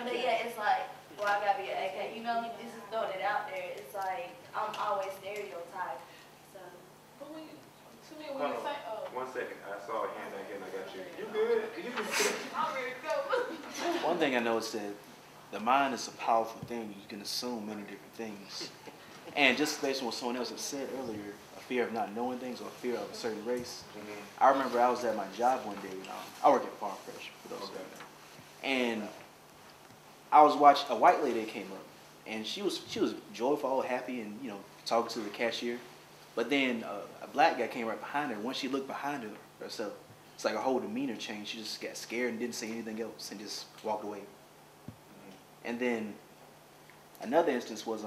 But yeah, it's like, well, I gotta be an AK. You know, this is throwing it out there. It's like I'm always stereotyped. So. But when you, to me, when you say, oh. 1 second. I saw a hand again. I got you. You good? You good? I'm ready to go. One thing I know is that the mind is a powerful thing. You can assume many different things. And just based on what someone else had said earlier, a fear of not knowing things or a fear of a certain race. I remember I was at my job one day. I work at Farm Fresh, for those who don't know. And I was watching a white lady that came up, and she was joyful, happy, and talking to the cashier. But then a black guy came right behind her. Once she looked behind herself, it's like her whole demeanor changed. She just got scared and didn't say anything else and just walked away. And then another instance was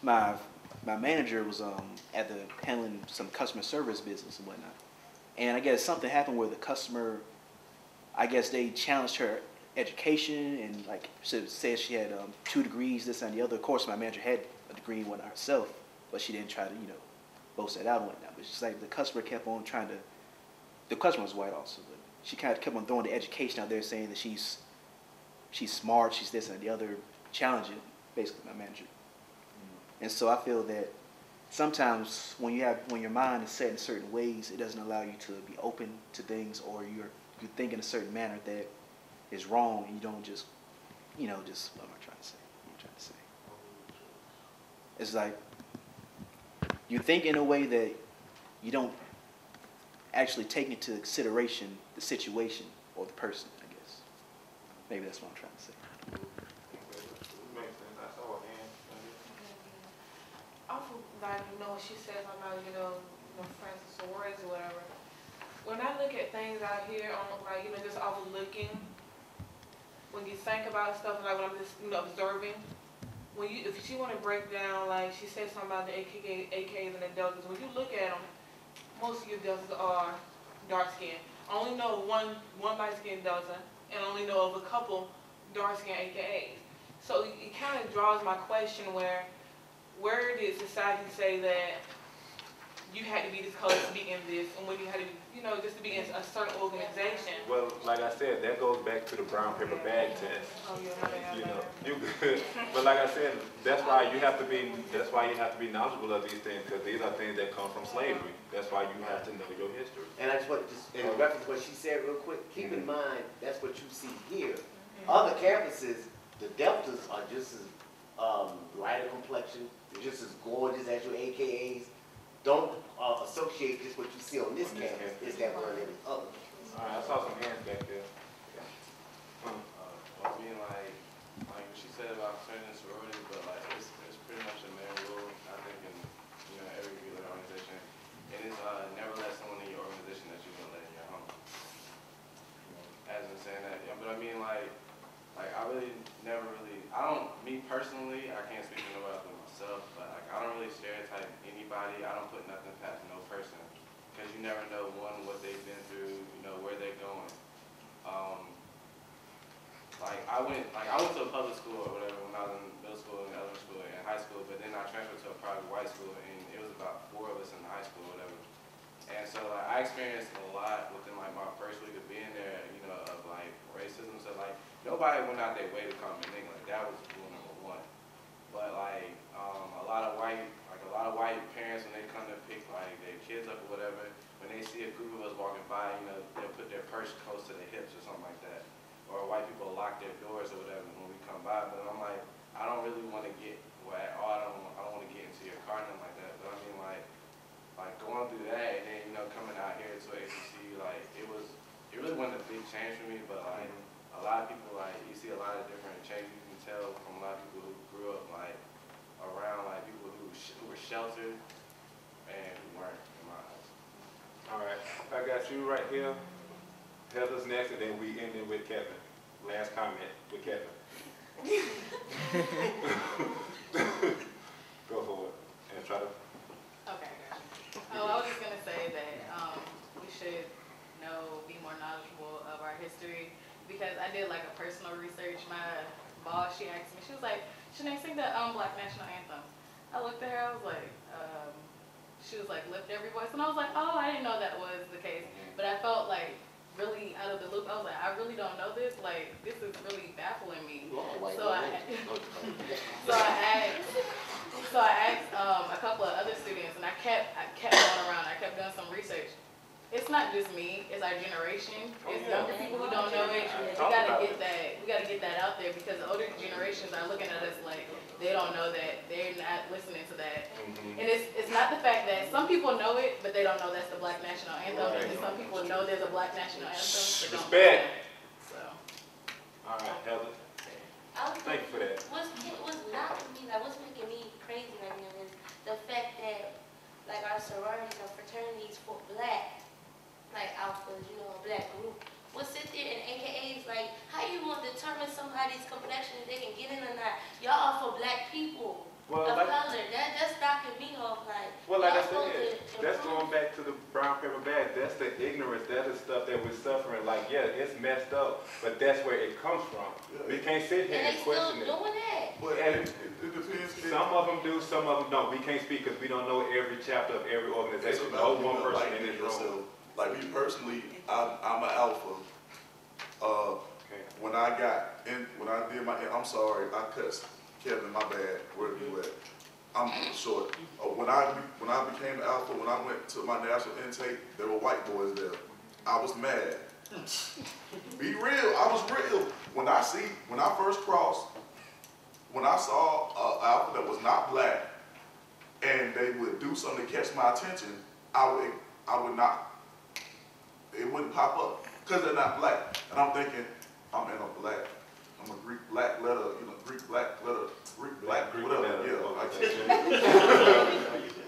my manager was at the handling some customer service business and whatnot. And I guess something happened where the customer, I guess they challenged her education and like said she had 2 degrees, this and the other. Of course, my manager had a degree in one herself, but she didn't try to boast that out and whatnot. But it's just like the customer kept on trying to. The customer was white also, but she kind of kept on throwing the education out there, saying that she's smart, she's this and the other, challenging basically my manager. And so I feel that sometimes when your mind is set in certain ways, it doesn't allow you to be open to things, or you think in a certain manner that is wrong, and you don't just what am I trying to say? It's like you think in a way that you don't actually take into consideration the situation or the person, I guess. Maybe that's what I'm trying to say. Makes sense. I saw a hand. Off of, like, what she says about, friends and sororities or whatever. When I look at things out here, like, just off of looking, when you think about stuff, like when I'm just, observing, if she want to break down, like she said something about the AKs and the deltas, when you look at them, most of your deltas are dark skinned. I only know one light skinned delta, and only know of a couple dark skinned AKAs. So it kind of draws my question where did society say that you had to be this color to be in this, and when you had to be, just to be in a certain organization? Well, like I said, that goes back to the brown paper bag test. Oh, yeah, You good. But like I said, that's why you have to be knowledgeable of these things, because these are things that come from slavery. That's why you have to know your history. And I just want to in reference to what she said real quick, keep in mind that's what you see here. Other campuses, the deltas are just as lighter complexion, they're just as gorgeous as your AKAs. Don't associate just what you see on this campus is that one and the other. All right, I saw some hands back there. I mean, like what she said about friends and sorority, but like it's pretty much a main rule, I think, in every regular organization. And it's never let someone in your organization that you're gonna let in your home. As in saying that, but I mean, like I really never really, me personally, I can't speak for nobody else but myself, but like I don't really stereotype anybody. I don't put nothing past no person, because you never know, one, what they've been through, where they're going. I went to a public school or whatever when I was in middle school and elementary school and high school, but then I transferred to a private white school, and it was about 4 of us in high school or whatever. And so I experienced a lot within my first week of being there, of racism. So nobody went out their way to come in. That was rule number 1. But a lot of white parents, when they come to pick their kids up or whatever, when they see a group of us walking by, they'll put their purse close to their hips or something like that. Or white people lock their doors or whatever when we come by. But I'm like, I don't really want to get I don't want to get into your car, nothing like that. But I mean, going through that and then coming out here to ACC, it really wasn't a big change for me. But a lot of people, you see a lot of different changes. You can tell from a lot of people who grew up around people who were sheltered and who weren't, in my eyes. All right, I got you right here. Heather's next, and then we end it with Kevin. Last comment with Kevin. Go for it. And try to. Okay, gotcha. Oh, I was just going to say that we should be more knowledgeable of our history, because I did a personal research. My boss, she asked me, she was like, Shanae, sing the Black National Anthem. I looked at her, I was like, she was like, lift every voice. And I was like, oh, I didn't know that was the case. But I felt really out of the loop, looked, I was like, I really don't know this. Like, this is really baffling me. You are white. So I asked a couple of other students, and I kept going around. I kept doing some research. It's not just me; it's our generation. It's younger people who don't know it. We gotta get that. We gotta get that out there because the older generations are looking at us like they don't know that. They're not listening to that. And it's not the fact that some people know it, but they don't know that's the Black National Anthem. And some people know there's a Black National Anthem, but don't know Respect. that. So. All right, Heather. Thank you for that. What's knocking me, like what's making me crazy right now is the fact that like our sororities or fraternities for black, like alphas, you know, a black group, will sit there and AKAs like, how you gonna determine somebody's complexion if they can get in or not? Y'all are for black people Well, of like, color. That's knocking me off. Like, well, like I y'all supposed said, to that's improve. going back to the brown paper bag. That's the ignorance. That's the stuff that we're suffering. Like, yeah, it's messed up, but that's where it comes from. We can't sit here And and they still question it. doing that. But And it depends. some of them do, some of them don't. We can't speak because we don't know every chapter of every It's organization. about No one person like in this yourself. room. Like me personally, I'm an alpha. Okay. When I did my, I'm sorry, I cussed Kevin, my bad. Where you at? I'm short. When I became an alpha, when I went to my national intake, there were white boys there. I was mad. Be real, I was real. When I first crossed, when I saw an alpha that was not black, and they would do something to catch my attention, I would not. It wouldn't pop up because they're not black. And I'm thinking, I'm in a black. I'm a Greek black letter, Greek black letter, Greek black, whatever.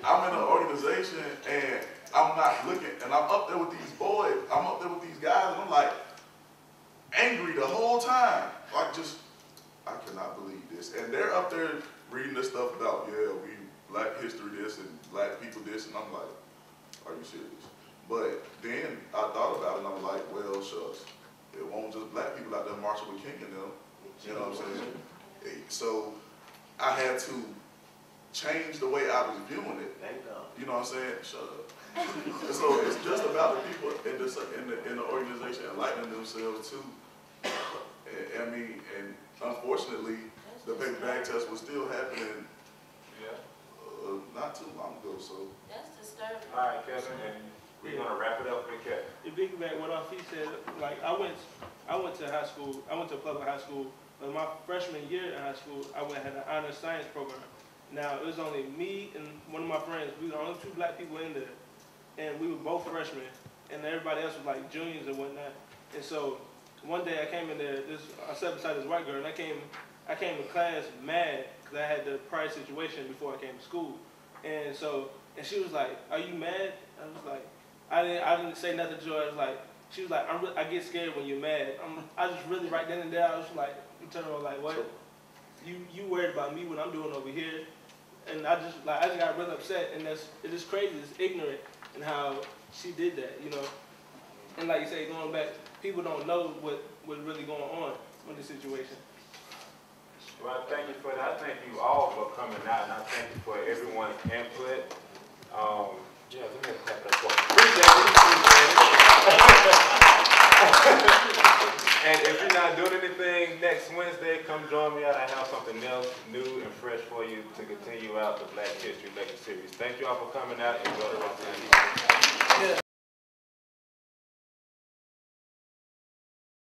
I'm in an organization and I'm not looking, and I'm up there with these boys. I'm up there with these guys, and I'm like angry the whole time. I cannot believe this. And they're up there reading this stuff about, we black history this and black people this, and I'm like, are you serious? But then I thought about it and I'm like, well, shucks. It won't just black people out there marching with King and them. You know what I'm saying? So I had to change the way I was viewing it. Thank God. You know what I'm saying? Shut up. So it's just about the people in the organization enlightening themselves too. I mean, and unfortunately, the paper bag test was still happening not too long ago. So That's disturbing. All right, Kevin, and we're gonna wrap it up with Kevin. The big back, what he said, like I went to high school, I went to a public high school, but my freshman year in high school, I had an honors science program. Now, it was only me and one of my friends, we were the only two black people in there, and we were both freshmen, and everybody else was like juniors and whatnot. And so, one day I came in there, I sat beside this white girl, and I came to class mad, because I had the prior situation before I came to school. And she was like, are you mad? I was like, I didn't say nothing to her. I was like, she was like, I get scared when you're mad. I just really right then and there, I was like, you turn around like, what? You worried about me, what I'm doing over here? And I just got really upset, and it is crazy, it's ignorant in how she did that, And like you say, going back, people don't know what's really going on with the situation. Well, I thank you for that. I thank you all for coming out, and I thank you for everyone's input. Let me clap that for you. And if you're not doing anything next Wednesday, come join me out. I have something else new and fresh for you to continue out the Black History Lecture Series. Thank you all for coming out. Enjoy the rest of the evening.